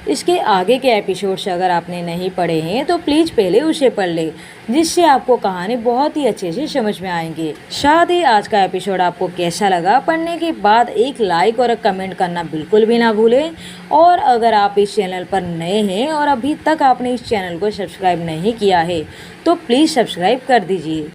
इसके आगे के एपिसोड्स अगर आपने नहीं पढ़े हैं तो प्लीज़ पहले उसे पढ़ ले, जिससे आपको कहानी बहुत ही अच्छे से समझ में आएंगे। साथ ही आज का एपिसोड आपको कैसा लगा, पढ़ने के बाद एक लाइक और एक कमेंट करना बिल्कुल भी ना भूलें। और अगर आप इस चैनल पर नए हैं और अभी तक आपने इस चैनल को सब्सक्राइब नहीं किया है तो प्लीज़ सब्सक्राइब कर दीजिए।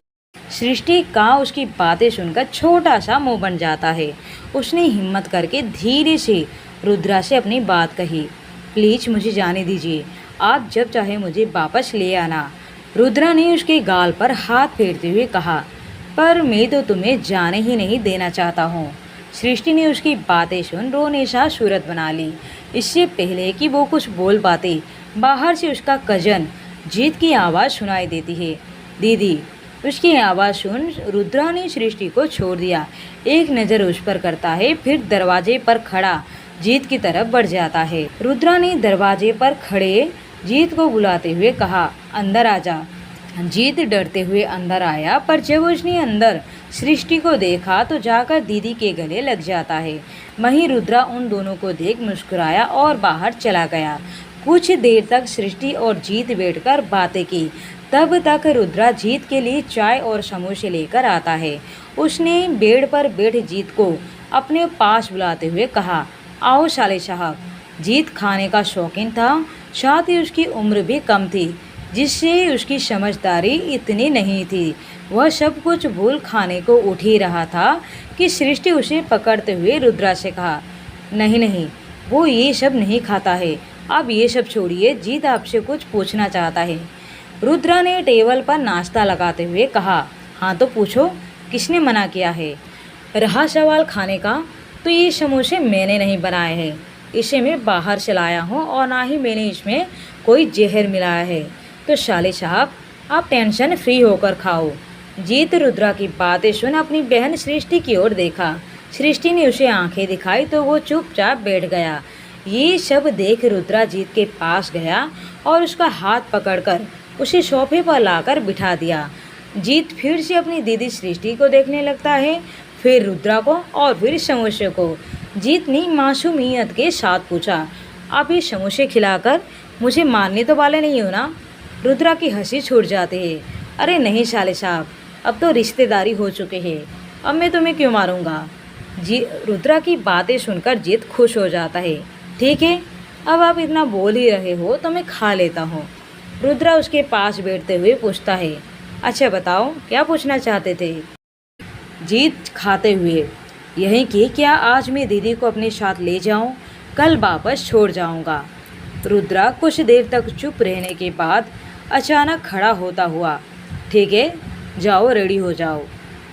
सृष्टि का उसकी बातें सुनकर छोटा सा मुंह बन जाता है। उसने हिम्मत करके धीरे से रुद्रा से अपनी बात कही, प्लीज़ मुझे जाने दीजिए, आप जब चाहे मुझे वापस ले आना। रुद्रा ने उसके गाल पर हाथ फेरते हुए कहा, पर मैं तो तुम्हें जाने ही नहीं देना चाहता हूँ। सृष्टि ने उसकी बातें सुन रोने सा सूरत बना ली। इससे पहले कि वो कुछ बोल पाते, बाहर से उसका कजन जीत की आवाज़ सुनाई देती है, दीदी। उसकी आवाज़ सुन रुद्रा ने सृष्टि को छोड़ दिया, एक नज़र उस पर करता है, फिर दरवाजे पर खड़ा जीत की तरफ बढ़ जाता है। रुद्रा ने दरवाजे पर खड़े जीत को बुलाते हुए कहा, अंदर आजा। जीत डरते हुए अंदर आया, पर जब उसने अंदर सृष्टि को देखा तो जाकर दीदी के गले लग जाता है। वहीं रुद्रा उन दोनों को देख मुस्कुराया और बाहर चला गया। कुछ देर तक सृष्टि और जीत बैठकर बातें की। तब तक रुद्रा जीत के लिए चाय और समोसे लेकर आता है। उसने बेड पर बैठ जीत को अपने पास बुलाते हुए कहा, आओ साले साहब। जीत खाने का शौकीन था, साथ ही उसकी उम्र भी कम थी, जिससे उसकी समझदारी इतनी नहीं थी। वह सब कुछ भूल खाने को उठ ही रहा था कि सृष्टि उसे पकड़ते हुए रुद्रा से कहा, नहीं नहीं, वो ये सब नहीं खाता है, आप ये सब छोड़िए, जीत आपसे कुछ पूछना चाहता है। रुद्रा ने टेबल पर नाश्ता लगाते हुए कहा, हाँ तो पूछो, किसने मना किया है? रहा सवाल खाने का, तो ये समोसे मैंने नहीं बनाए हैं, इसे मैं बाहर से लाया हूँ और ना ही मैंने इसमें कोई जहर मिलाया है। तो साले साहब, आप टेंशन फ्री होकर खाओ। जीत रुद्रा की बातें सुन अपनी बहन सृष्टि की ओर देखा। सृष्टि ने उसे आंखें दिखाई तो वो चुपचाप बैठ गया। ये सब देख रुद्रा जीत के पास गया और उसका हाथ पकड़कर उसे सोफे पर लाकर बिठा दिया। जीत फिर से अपनी दीदी सृष्टि को देखने लगता है, फिर रुद्रा को और फिर समोसे को। जीत ने मासूमियत के साथ पूछा, आप ये समोसे खिलाकर मुझे मारने तो वाले नहीं हो ना? रुद्रा की हंसी छूट जाती है, अरे नहीं साले साहब, अब तो रिश्तेदारी हो चुके हैं, अब मैं तुम्हें क्यों मारूंगा? रुद्रा की बातें सुनकर जीत खुश हो जाता है, ठीक है, अब आप इतना बोल ही रहे हो तो मैं खा लेता हूँ। रुद्रा उसके पास बैठते हुए पूछता है, अच्छा बताओ क्या पूछना चाहते थे? जीत खाते हुए, यही कि क्या आज मैं दीदी को अपने साथ ले जाऊं, कल वापस छोड़ जाऊंगा। रुद्रा कुछ देर तक चुप रहने के बाद अचानक खड़ा होता हुआ, ठीक है, जाओ रेडी हो जाओ।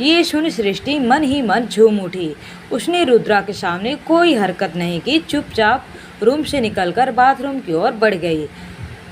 ये सुन सृष्टि मन ही मन झूम उठी। उसने रुद्रा के सामने कोई हरकत नहीं की, चुपचाप रूम से निकलकर बाथरूम की ओर बढ़ गई।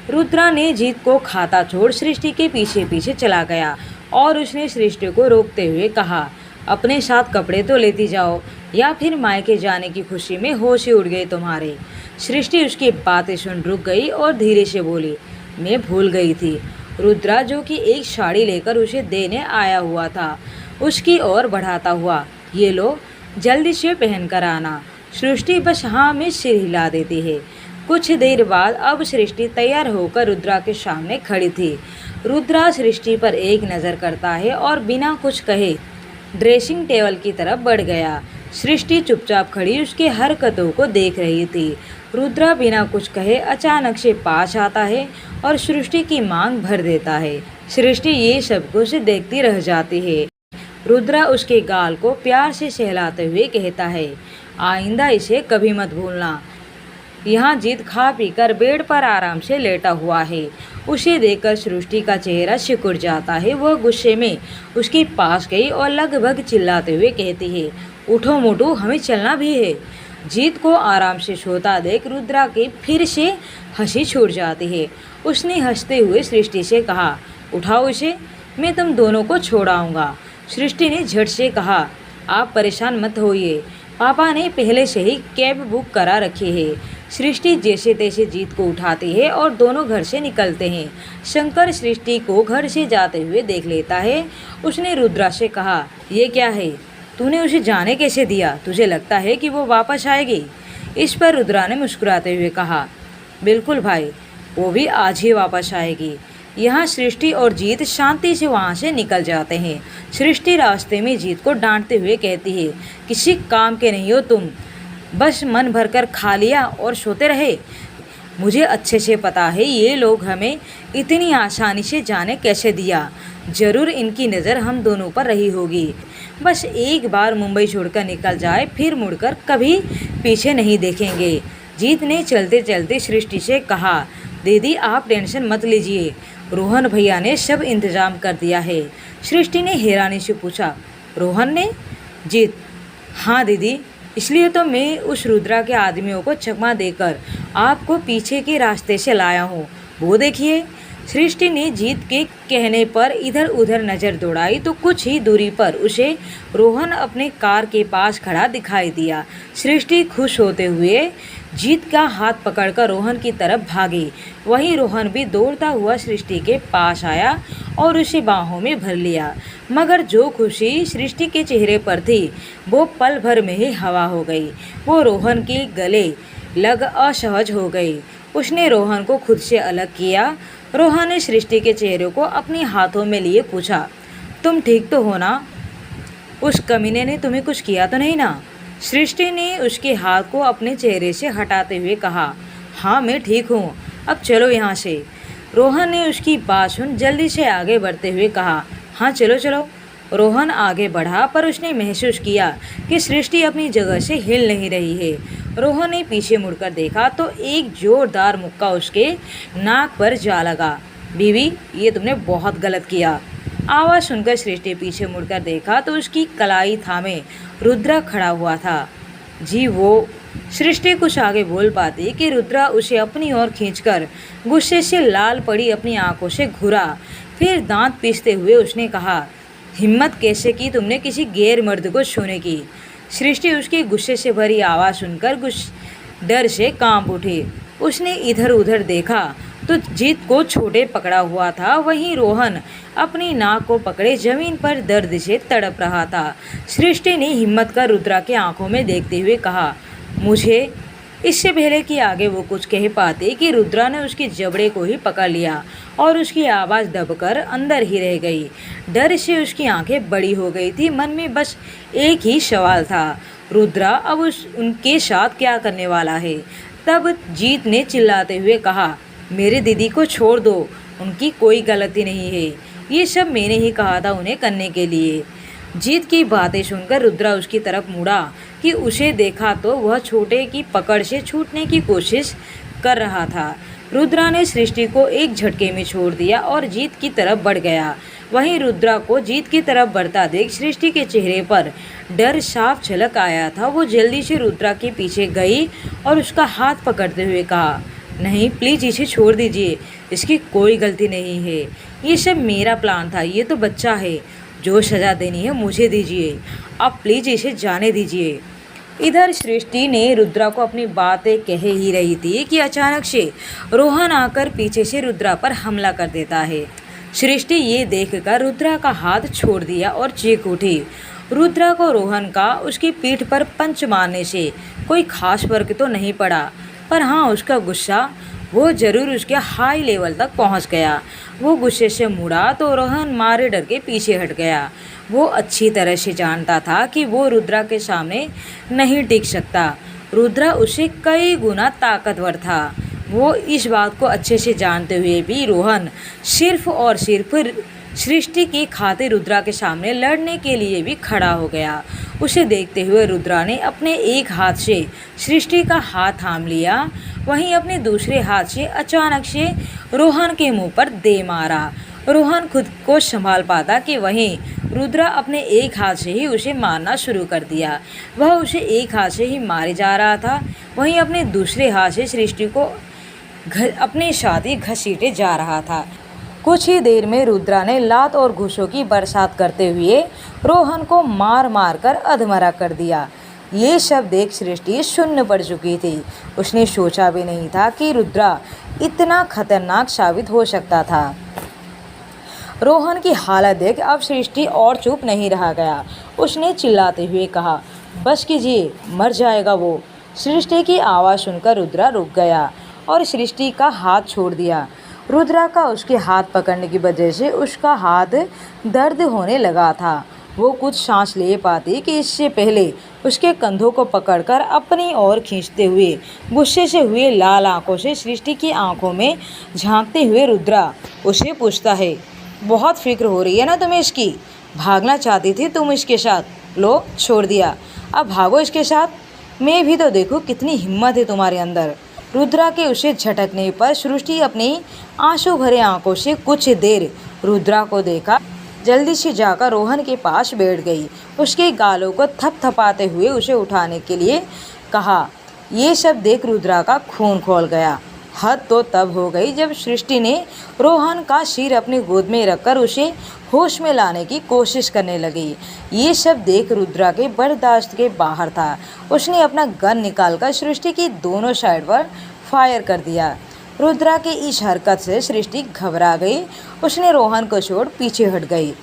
रुद्रा ने जीत को खाता छोड़ सृष्टि के पीछे पीछे चला गया और उसने सृष्टि को रोकते हुए कहा, अपने साथ कपड़े तो लेती जाओ, या फिर मायके जाने की खुशी में होश ही उड़ गए तुम्हारे। सृष्टि उसकी बातें सुन रुक गई और धीरे से बोली, मैं भूल गई थी। रुद्रा जो कि एक साड़ी लेकर उसे देने आया हुआ था, उसकी ओर बढ़ाता हुआ, ये लो, जल्दी से पहन कर आना। सृष्टि बस हाँ में सिर हिला देती है। कुछ देर बाद अब सृष्टि तैयार होकर रुद्रा के सामने खड़ी थी। रुद्रा सृष्टि पर एक नज़र करता है और बिना कुछ कहे ड्रेसिंग टेबल की तरफ बढ़ गया। सृष्टि चुपचाप खड़ी उसके हरकतों को देख रही थी। रुद्रा बिना कुछ कहे अचानक से पास आता है और सृष्टि की मांग भर देता है। सृष्टि ये सब कुछ देखती रह जाती है। रुद्रा उसके गाल को प्यार से सहलाते हुए कहता है, आइंदा इसे कभी मत भूलना। यहाँ जीत खा पीकर बेड पर आराम से लेटा हुआ है। उसे देखकर सृष्टि का चेहरा सिकुड़ जाता है। वह गुस्से में उसके पास गई और लगभग चिल्लाते हुए कहती है, उठो मोटू, हमें चलना भी है। जीत को आराम से सोता देख रुद्रा की फिर से हंसी छूट जाती है। उसने हंसते हुए सृष्टि से कहा, उठाओ इसे, मैं तुम दोनों को छोड़ाऊंगा। सृष्टि ने झट से कहा, आप परेशान मत होइए, पापा ने पहले से ही कैब बुक करा रखी है। सृष्टि जैसे तैसे जीत को उठाती है और दोनों घर से निकलते हैं। शंकर सृष्टि को घर से जाते हुए देख लेता है। उसने रुद्रा से कहा, ये क्या है, तूने उसे जाने कैसे दिया? तुझे लगता है कि वो वापस आएगी? इस पर रुद्रा ने मुस्कुराते हुए कहा, बिल्कुल भाई, वो भी आज ही वापस आएगी। यहाँ सृष्टि और जीत शांति से वहाँ से निकल जाते हैं। सृष्टि रास्ते में जीत को डांटते हुए कहती है, किसी काम के नहीं हो तुम, बस मन भरकर खा लिया और सोते रहे। मुझे अच्छे से पता है ये लोग हमें इतनी आसानी से जाने कैसे दिया। जरूर इनकी नज़र हम दोनों पर रही होगी। बस एक बार मुंबई छोड़कर निकल जाए, फिर मुड़कर कभी पीछे नहीं देखेंगे। जीत ने चलते चलते सृष्टि से कहा, दीदी आप टेंशन मत लीजिए, रोहन भैया ने सब इंतज़ाम कर दिया है। सृष्टि ने हैरानी से पूछा, रोहन ने? जीत, हाँ दीदी, इसलिए तो मैं उस रुद्रा के आदमियों को चकमा देकर आपको पीछे के रास्ते से लाया हूँ। वो देखिए। सृष्टि ने जीत के कहने पर इधर उधर नज़र दौड़ाई तो कुछ ही दूरी पर उसे रोहन अपने कार के पास खड़ा दिखाई दिया। सृष्टि खुश होते हुए जीत का हाथ पकड़कर रोहन की तरफ भागी। वहीं रोहन भी दौड़ता हुआ सृष्टि के पास आया और उसे बाहों में भर लिया। मगर जो खुशी सृष्टि के चेहरे पर थी वो पल भर में ही हवा हो गई। वो रोहन के गले लग असहज हो गई। उसने रोहन को खुद से अलग किया। रोहन ने सृष्टि के चेहरे को अपने हाथों में लिए पूछा, तुम ठीक तो हो ना? उस कमीने ने तुम्हें कुछ किया तो नहीं ना? सृष्टि ने उसके हाथ को अपने चेहरे से हटाते हुए कहा, हाँ मैं ठीक हूँ, अब चलो यहाँ से। रोहन ने उसकी बात सुन जल्दी से आगे बढ़ते हुए कहा, हाँ चलो चलो। रोहन आगे बढ़ा पर उसने महसूस किया कि सृष्टि अपनी जगह से हिल नहीं रही है। रोहन ने पीछे मुड़कर देखा तो एक जोरदार मुक्का उसके नाक पर जा लगा। बीवी, ये तुमने बहुत गलत किया। आवाज़ सुनकर सृष्टि पीछे मुड़कर देखा तो उसकी कलाई थामे रुद्रा खड़ा हुआ था। जी वो। सृष्टि कुछ आगे बोल पाती कि रुद्रा उसे अपनी ओर खींचकर गुस्से से लाल पड़ी अपनी आंखों से घूरा। फिर दांत पीसते हुए उसने कहा, हिम्मत कैसे की तुमने किसी गैर मर्द को छूने की? सृष्टि उसकी गुस्से से भरी आवाज़ सुनकर डर से कांप उठी। उसने इधर उधर देखा तो जीत को छोटे पकड़ा हुआ था। वहीं रोहन अपनी नाक को पकड़े ज़मीन पर दर्द से तड़प रहा था। सृष्टि ने हिम्मत कर रुद्रा के आंखों में देखते हुए कहा, मुझे। इससे पहले कि आगे वो कुछ कह पाते कि रुद्रा ने उसके जबड़े को ही पकड़ लिया और उसकी आवाज़ दबकर अंदर ही रह गई। डर से उसकी आंखें बड़ी हो गई थी। मन में बस एक ही सवाल था, रुद्रा अब उनके साथ क्या करने वाला है? तब जीत ने चिल्लाते हुए कहा, मेरे दीदी को छोड़ दो, उनकी कोई गलती नहीं है, ये सब मैंने ही कहा था उन्हें करने के लिए। जीत की बातें सुनकर रुद्रा उसकी तरफ मुड़ा कि उसे देखा तो वह छोटे की पकड़ से छूटने की कोशिश कर रहा था। रुद्रा ने सृष्टि को एक झटके में छोड़ दिया और जीत की तरफ बढ़ गया। वहीं रुद्रा को जीत की तरफ बढ़ता देख सृष्टि के चेहरे पर डर साफ झलक आया था। वो जल्दी से रुद्रा के पीछे गई और उसका हाथ पकड़ते हुए कहा, नहीं प्लीज़ इसे छोड़ दीजिए, इसकी कोई गलती नहीं है, ये सब मेरा प्लान था, ये तो बच्चा है, जो सज़ा देनी है मुझे दीजिए, आप प्लीज़ इसे जाने दीजिए। इधर सृष्टि ने रुद्रा को अपनी बातें कह ही रही थी कि अचानक से रोहन आकर पीछे से रुद्रा पर हमला कर देता है। सृष्टि ये देखकर रुद्रा का हाथ छोड़ दिया और चीख उठी। रुद्रा को रोहन का उसकी पीठ पर पंच मारने से कोई खास फर्क तो नहीं पड़ा, पर हाँ उसका गुस्सा वो ज़रूर उसके हाई लेवल तक पहुंच गया। वो गुस्से से मुड़ा तो रोहन मारे डर के पीछे हट गया। वो अच्छी तरह से जानता था कि वो रुद्रा के सामने नहीं टिक सकता। रुद्रा उससे कई गुना ताकतवर था। वो इस बात को अच्छे से जानते हुए भी रोहन सिर्फ और सिर्फ सृष्टि की खातिर रुद्रा के सामने लड़ने के लिए भी खड़ा हो गया। उसे देखते हुए रुद्रा ने अपने एक हाथ से सृष्टि का हाथ थाम लिया, वहीं अपने दूसरे हाथ से अचानक से रोहन के मुंह पर दे मारा। रोहन खुद को संभाल पाता कि वहीं रुद्रा अपने एक हाथ से ही उसे मारना शुरू कर दिया। वह उसे एक हाथ से ही मारे जा रहा था, वहीं अपने दूसरे हाथ से सृष्टि को अपने साथ ही घसीटे जा रहा था। कुछ ही देर में रुद्रा ने लात और घूंसों की बरसात करते हुए रोहन को मार मार कर अधमरा कर दिया। ये सब देख सृष्टि शून्य पड़ चुकी थी। उसने सोचा भी नहीं था कि रुद्रा इतना खतरनाक साबित हो सकता था। रोहन की हालत देख अब सृष्टि और चुप नहीं रहा गया। उसने चिल्लाते हुए कहा, बस कीजिए, मर जाएगा वो। सृष्टि की आवाज़ सुनकर रुद्रा रुक गया और सृष्टि का हाथ छोड़ दिया। रुद्रा का उसके हाथ पकड़ने की वजह से उसका हाथ दर्द होने लगा था। वो कुछ सांस ले पाती कि इससे पहले उसके कंधों को पकड़कर अपनी ओर खींचते हुए गुस्से से हुए लाल आंखों से सृष्टि की आंखों में झांकते हुए रुद्रा उसे पूछता है, बहुत फिक्र हो रही है ना तुम्हें इसकी? भागना चाहती थी तुम इसके साथ, लो छोड़ दिया, अब भागो इसके साथ। मैं भी तो देखो कितनी हिम्मत है तुम्हारे अंदर। रुद्रा के उसे झटकने पर सृष्टि अपनी आंसू भरे आंखों से कुछ देर रुद्रा को देखा, जल्दी से जाकर रोहन के पास बैठ गई। उसके गालों को थपथपाते हुए उसे उठाने के लिए कहा। ये सब देख रुद्रा का खून खौल गया। हद तो तब हो गई जब सृष्टि ने रोहन का सिर अपनी गोद में रखकर उसे होश में लाने की कोशिश करने लगी। ये सब देख रुद्रा के बर्दाश्त के बाहर था। उसने अपना गन निकालकर सृष्टि की दोनों साइड पर फायर कर दिया। रुद्रा की इस हरकत से सृष्टि घबरा गई। उसने रोहन को छोड़ पीछे हट गई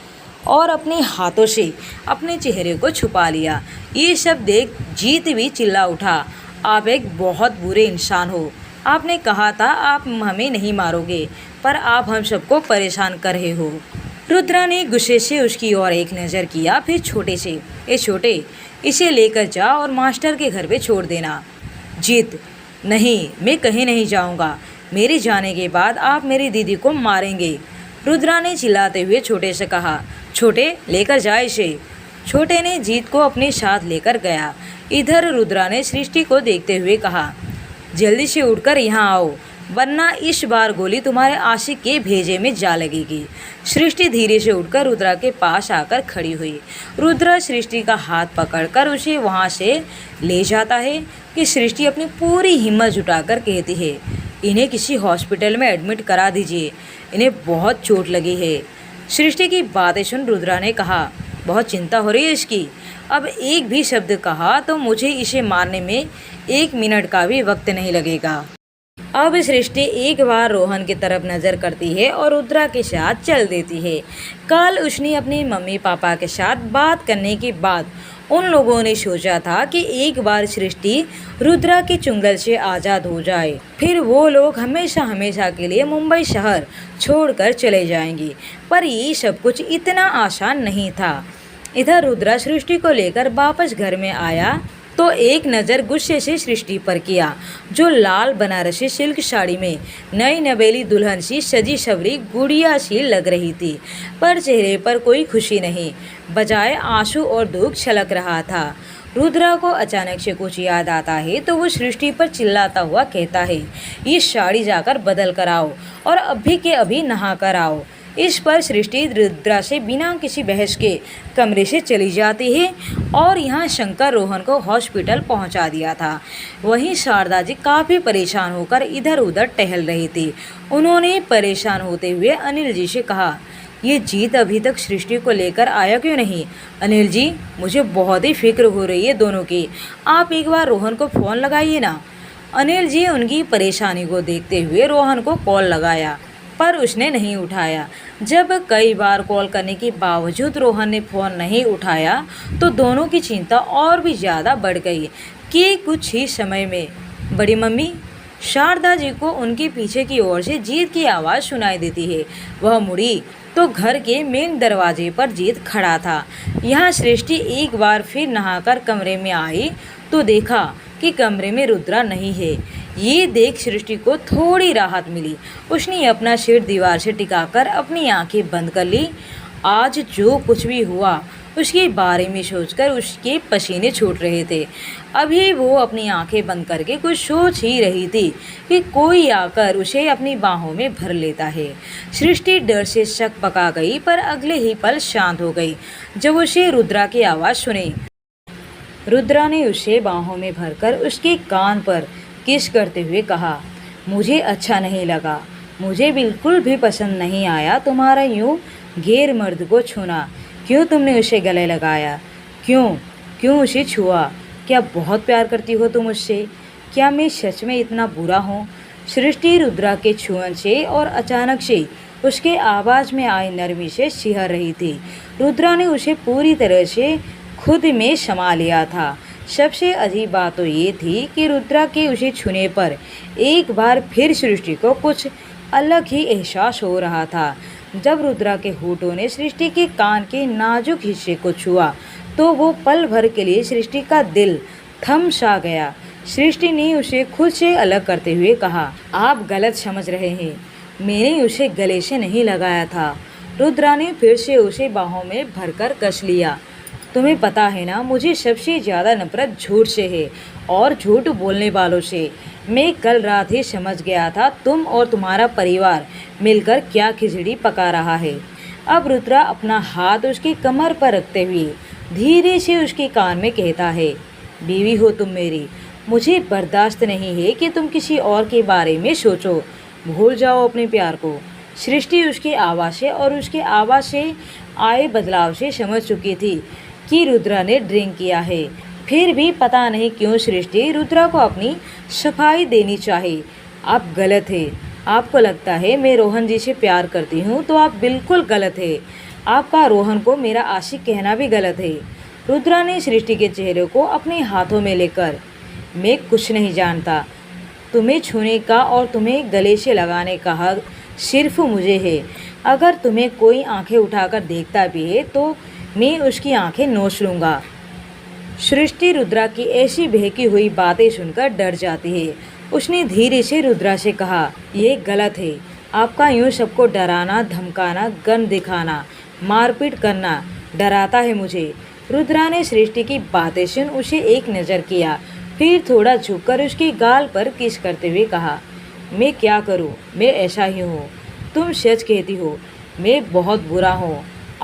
और अपने हाथों से अपने चेहरे को छुपा लिया। ये सब देख जीत भी चिल्ला उठा, आप एक बहुत बुरे इंसान हो। आपने कहा था आप हमें नहीं मारोगे, पर आप हम सबको परेशान कर रहे हो। रुद्रा ने गुस्से से उसकी ओर एक नज़र किया, फिर छोटे से, ए छोटे, इसे लेकर जा और मास्टर के घर पे छोड़ देना। जीत, नहीं, मैं कहीं नहीं जाऊंगा। मेरे जाने के बाद आप मेरी दीदी को मारेंगे। रुद्रा ने चिल्लाते हुए छोटे से कहा। छोटे, लेकर जा इसे। छोटे ने जीत को अपने साथ लेकर गया। इधर रुद्रा ने सृष्टि को देखते हुए कहा, जल्दी से उठकर यहाँ आओ, वरना इस बार गोली तुम्हारे आशिक के भेजे में जा लगेगी। सृष्टि धीरे से उठकर रुद्रा के पास आकर खड़ी हुई। रुद्रा सृष्टि का हाथ पकड़कर उसे वहाँ से ले जाता है कि सृष्टि अपनी पूरी हिम्मत जुटाकर कहती है, इन्हें किसी हॉस्पिटल में एडमिट करा दीजिए, इन्हें बहुत चोट लगी है। सृष्टि की बातें सुन रुद्रा ने कहा, बहुत चिंता हो रही है इसकी। अब एक भी शब्द कहा तो मुझे इसे मारने में 1 मिनट का भी वक्त नहीं लगेगा। अब सृष्टि एक बार रोहन की तरफ नज़र करती है और रुद्रा के साथ चल देती है। कल उसने अपने मम्मी पापा के साथ बात करने के बाद उन लोगों ने सोचा था कि एक बार सृष्टि रुद्रा के चुंगल से आज़ाद हो जाए, फिर वो लोग हमेशा हमेशा के लिए मुंबई शहर छोड़कर चले जाएंगे। पर ये सब कुछ इतना आसान नहीं था। इधर रुद्रा सृष्टि को लेकर वापस घर में आया तो एक नज़र गुस्से से सृष्टि पर किया, जो लाल बनारसी सिल्क साड़ी में नई नवेली दुल्हन सी सजी सवरी गुड़िया सी लग रही थी। पर चेहरे पर कोई खुशी नहीं, बजाय आंसू और दुख छलक रहा था। रुद्रा को अचानक से कुछ याद आता है तो वो सृष्टि पर चिल्लाता हुआ कहता है, ये साड़ी जाकर बदल कर आओ और अभी के अभी नहा कर आओ। इस पर सृष्टि रुद्रा से बिना किसी बहस के कमरे से चली जाती है और यहाँ शंकर रोहन को हॉस्पिटल पहुँचा दिया था। वहीं शारदा जी काफ़ी परेशान होकर इधर उधर टहल रही थी। उन्होंने परेशान होते हुए अनिल जी से कहा, ये जीत अभी तक सृष्टि को लेकर आया क्यों नहीं? अनिल जी, मुझे बहुत ही फिक्र हो रही है दोनों की, आप एक बार रोहन को फ़ोन लगाइए ना। अनिल जी उनकी परेशानी को देखते हुए रोहन को कॉल लगाया, पर उसने नहीं उठाया। जब कई बार कॉल करने के बावजूद रोहन ने फ़ोन नहीं उठाया तो दोनों की चिंता और भी ज़्यादा बढ़ गई कि कुछ ही समय में बड़ी मम्मी शारदा जी को उनके पीछे की ओर से जीत की आवाज़ सुनाई देती है। वह मुड़ी तो घर के मेन दरवाजे पर जीत खड़ा था। यहाँ सृष्टि एक बार फिर नहाकर कमरे में आई तो देखा कि कमरे में रुद्रा नहीं है। ये देख सृष्टि को थोड़ी राहत मिली। उसने अपना सिर दीवार से टिकाकर अपनी आंखें बंद कर ली। आज जो कुछ भी हुआ उसके बारे में सोचकर उसके पसीने छूट रहे थे। अभी वो अपनी आंखें बंद करके कुछ सोच ही रही थी कि कोई आकर उसे अपनी बाहों में भर लेता है। सृष्टि डर से शक पका गई, पर अगले ही पल शांत हो गई जब उसे रुद्रा की आवाज़ सुनी। रुद्रा ने उसे बाहों में भरकर उसके कान पर किस करते हुए कहा, मुझे अच्छा नहीं लगा, मुझे बिल्कुल भी पसंद नहीं आया तुम्हारा यूँ गैर मर्द को छूना। क्यों तुमने उसे गले लगाया? क्यों उसे छुआ? क्या बहुत प्यार करती हो तुम उससे? क्या मैं सच में इतना बुरा हूँ? सृष्टि रुद्रा के छुअन से और अचानक से उसके आवाज़ में आई नरमी से सिहर रही थी। रुद्रा ने उसे पूरी तरह से खुद में समा लिया था। सबसे अजीब बात तो ये थी कि रुद्रा के उसे छूने पर एक बार फिर सृष्टि को कुछ अलग ही एहसास हो रहा था। जब रुद्रा के होठों ने सृष्टि के कान के नाजुक हिस्से को छुआ तो वो पल भर के लिए सृष्टि का दिल थम सा गया। सृष्टि ने उसे खुद से अलग करते हुए कहा, आप गलत समझ रहे हैं, मैंने उसे गले से नहीं लगाया था। रुद्रा ने फिर से उसे बाहों में भरकर कस लिया। तुम्हें पता है ना, मुझे सबसे ज़्यादा नफरत झूठ से है और झूठ बोलने वालों से। मैं कल रात ही समझ गया था तुम और तुम्हारा परिवार मिलकर क्या खिचड़ी पका रहा है। अब रुद्रा अपना हाथ उसकी कमर पर रखते हुए धीरे से उसके कान में कहता है, बीवी हो तुम मेरी, मुझे बर्दाश्त नहीं है कि तुम किसी और के बारे में सोचो। भूल जाओ अपने प्यार को। सृष्टि उसकी आवाज़ से और उसके आवाज़ से आए बदलाव से समझ चुकी थी कि रुद्रा ने ड्रिंक किया है। फिर भी पता नहीं क्यों सृष्टि रुद्रा को अपनी सफाई देनी चाहे। आप गलत है। आपको लगता है मैं रोहन जी से प्यार करती हूँ तो आप बिल्कुल गलत है। आपका रोहन को मेरा आशिक कहना भी गलत है। रुद्रा ने सृष्टि के चेहरे को अपने हाथों में लेकर, मैं कुछ नहीं जानता। तुम्हें छूने का और तुम्हें गले से लगाने का हक सिर्फ मुझे है। अगर तुम्हें कोई आंखें उठाकर देखता भी है तो मैं उसकी आंखें नोच लूँगा। सृष्टि रुद्रा की ऐसी बहकी हुई बातें सुनकर डर जाती है। उसने धीरे से रुद्रा से कहा, ये गलत है। आपका यूँ सबको डराना, धमकाना, गन दिखाना, मारपीट करना डराता है मुझे। रुद्रा ने सृष्टि की बातें सुन उसे एक नज़र किया, फिर थोड़ा झुककर उसके गाल पर किस करते हुए कहा, मैं क्या करूं, मैं ऐसा ही हूं। तुम सच कहती हो, मैं बहुत बुरा हूं।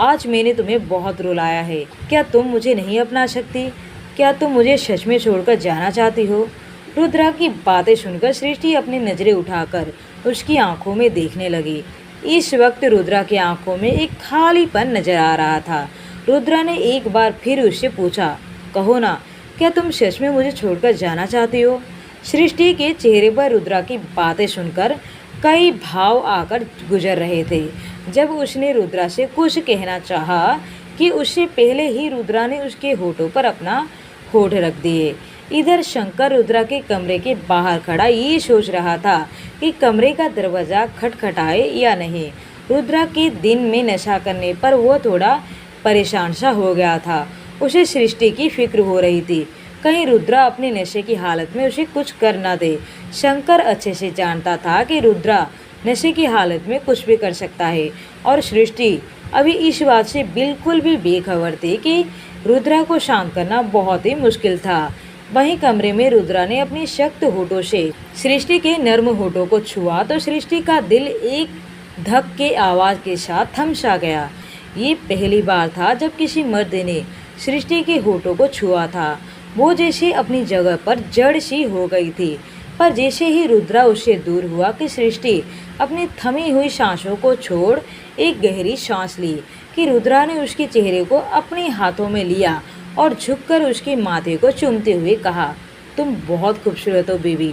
आज मैंने तुम्हें बहुत रुलाया है। क्या तुम मुझे नहीं अपना सकती? क्या तुम मुझे सच में छोड़कर जाना चाहती हो? रुद्रा की बातें सुनकर सृष्टि अपनी नज़रें उठाकर उसकी आंखों में देखने लगी। इस वक्त रुद्रा की आंखों में एक खालीपन नजर आ रहा था। रुद्रा ने एक बार फिर उससे पूछा, कहो ना, क्या तुम सच में मुझे छोड़कर जाना चाहती हो? सृष्टि के चेहरे पर रुद्रा की बातें सुनकर कई भाव आकर गुजर रहे थे। जब उसने रुद्रा से कुछ कहना चाहा कि उससे पहले ही रुद्रा ने उसके होठों पर अपना होठ रख दिए। इधर शंकर रुद्रा के कमरे के बाहर खड़ा ये सोच रहा था कि कमरे का दरवाज़ा खटखटाए या नहीं। रुद्रा के दिन में नशा करने पर वो थोड़ा परेशान सा हो गया था। उसे सृष्टि की फिक्र हो रही थी, कहीं रुद्रा अपने नशे की हालत में उसे कुछ कर ना दे। शंकर अच्छे से जानता था कि रुद्रा नशे की हालत में कुछ भी कर सकता है और सृष्टि अभी इस बात से बिल्कुल भी बेखबर थी कि रुद्रा को शांत करना बहुत ही मुश्किल था। वहीं कमरे में रुद्रा ने अपनी सख्त होठों से सृष्टि के नर्म होठों को छुआ तो सृष्टि का दिल एक धक के आवाज़ के साथ थम सा गया। ये पहली बार था जब किसी मर्द ने सृष्टि के होठों को छुआ था। वो जैसे अपनी जगह पर जड़ सी हो गई थी। पर जैसे ही रुद्रा उससे दूर हुआ कि सृष्टि अपनी थमी हुई सांसों को छोड़ एक गहरी सांस ली कि रुद्रा ने उसके चेहरे को अपने हाथों में लिया और झुककर उसके माथे को चूमते हुए कहा, तुम बहुत खूबसूरत हो बेबी।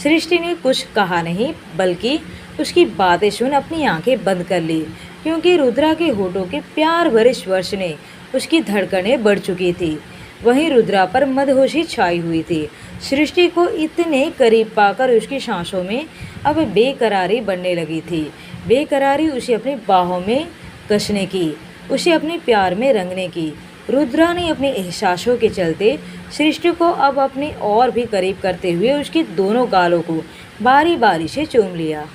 सृष्टि ने कुछ कहा नहीं बल्कि उसकी बातें सुन अपनी आंखें बंद कर ली, क्योंकि रुद्रा के होठों के प्यार भरे स्पर्श ने उसकी धड़कनें बढ़ चुकी थी। वहीं रुद्रा पर मदहोशी छाई हुई थी। सृष्टि को इतने करीब पाकर उसकी सांसों में अब बेकरारी बढ़ने लगी थी। बेकरारी उसे अपनी बाहों में कसने की, उसे अपने प्यार में रंगने की। रुद्रा ने अपने एहसासों के चलते सृष्टि को अब अपने और भी करीब करते हुए उसके दोनों गालों को बारी बारी से चूम लिया,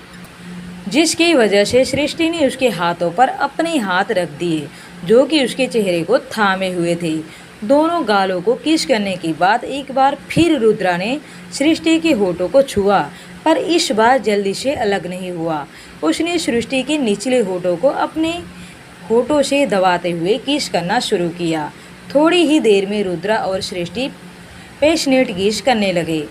जिसकी वजह से सृष्टि ने उसके हाथों पर अपने हाथ रख दिए जो कि उसके चेहरे को थामे हुए थे। दोनों गालों को किस करने के बाद एक बार फिर रुद्रा ने सृष्टि के होठों को छुआ, पर इस बार जल्दी से अलग नहीं हुआ। उसने सृष्टि के निचले होठों को अपने होठों से दबाते हुए किस करना शुरू किया। थोड़ी ही देर में रुद्रा और सृष्टि पैशनेट किस करने लगे।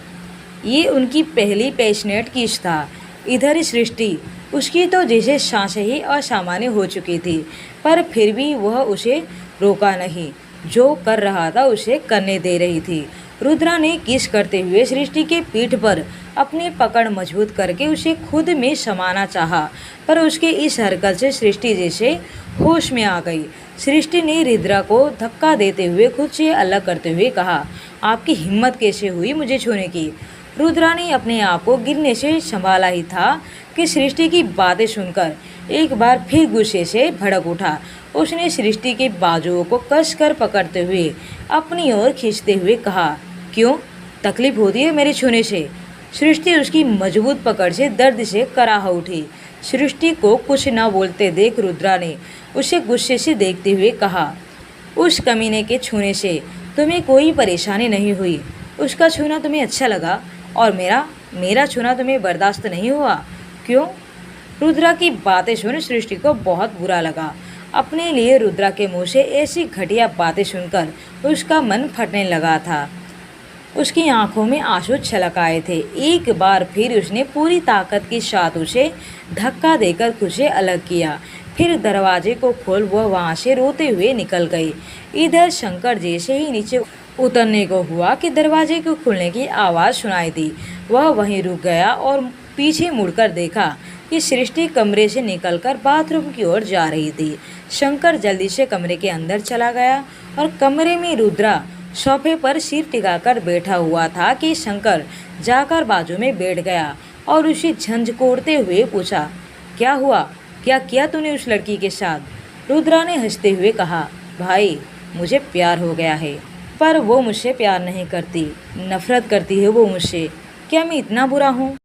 ये उनकी पहली पैशनेट किस था। इधर सृष्टि, उसकी तो जैसे सांसें ही असामान्य हो चुकी थी, पर फिर भी वह उसे रोका नहीं, जो कर रहा था उसे करने दे रही थी। रुद्रा ने किस करते हुए सृष्टि के पीठ पर अपनी पकड़ मजबूत करके उसे खुद में समाना चाहा, पर उसके इस हरकत से सृष्टि जैसे होश में आ गई। सृष्टि ने रुद्रा को धक्का देते हुए खुद से अलग करते हुए कहा, आपकी हिम्मत कैसे हुई मुझे छूने की। रुद्रा ने अपने आप को गिरने से संभाला ही था कि सृष्टि की बातें सुनकर एक बार फिर गुस्से से भड़क उठा। उसने सृष्टि के बाजुओं को कसकर पकड़ते हुए अपनी ओर खींचते हुए कहा, क्यों तकलीफ होती है मेरे छूने से। सृष्टि उसकी मजबूत पकड़ से दर्द से कराह उठी। सृष्टि को कुछ न बोलते देख रुद्रा ने उसे गुस्से से देखते हुए कहा, उस कमीने के छूने से तुम्हें कोई परेशानी नहीं हुई। उसका छूना तुम्हें अच्छा लगा और मेरा छूना तुम्हें बर्दाश्त नहीं हुआ, क्यों। रुद्रा की बातें सुन सृष्टि को बहुत बुरा लगा। अपने लिए रुद्रा के मुंह से ऐसी घटिया बातें सुनकर उसका मन फटने लगा था। उसकी आंखों में आंसू छलक आए थे। एक बार फिर उसने पूरी ताकत के साथ उसे धक्का देकर खुद से अलग किया। फिर दरवाजे को खोल वह वहाँ से रोते हुए निकल गई। इधर शंकर जैसे ही नीचे उतरने को हुआ कि दरवाजे को खुलने की आवाज़ सुनाई दी। वह वहीं रुक गया और पीछे मुड़कर देखा कि सृष्टि कमरे से निकलकर बाथरूम की ओर जा रही थी। शंकर जल्दी से कमरे के अंदर चला गया और कमरे में रुद्रा सोफे पर सिर टिकाकर बैठा हुआ था कि शंकर जाकर बाजू में बैठ गया और उसे झंझोड़ते हुए पूछा, क्या हुआ, क्या किया तूने उस लड़की के साथ। रुद्रा ने हंसते हुए कहा, भाई मुझे प्यार हो गया है, पर वो मुझसे प्यार नहीं करती, नफरत करती है वो मुझसे। क्या मैं इतना बुरा हूँ।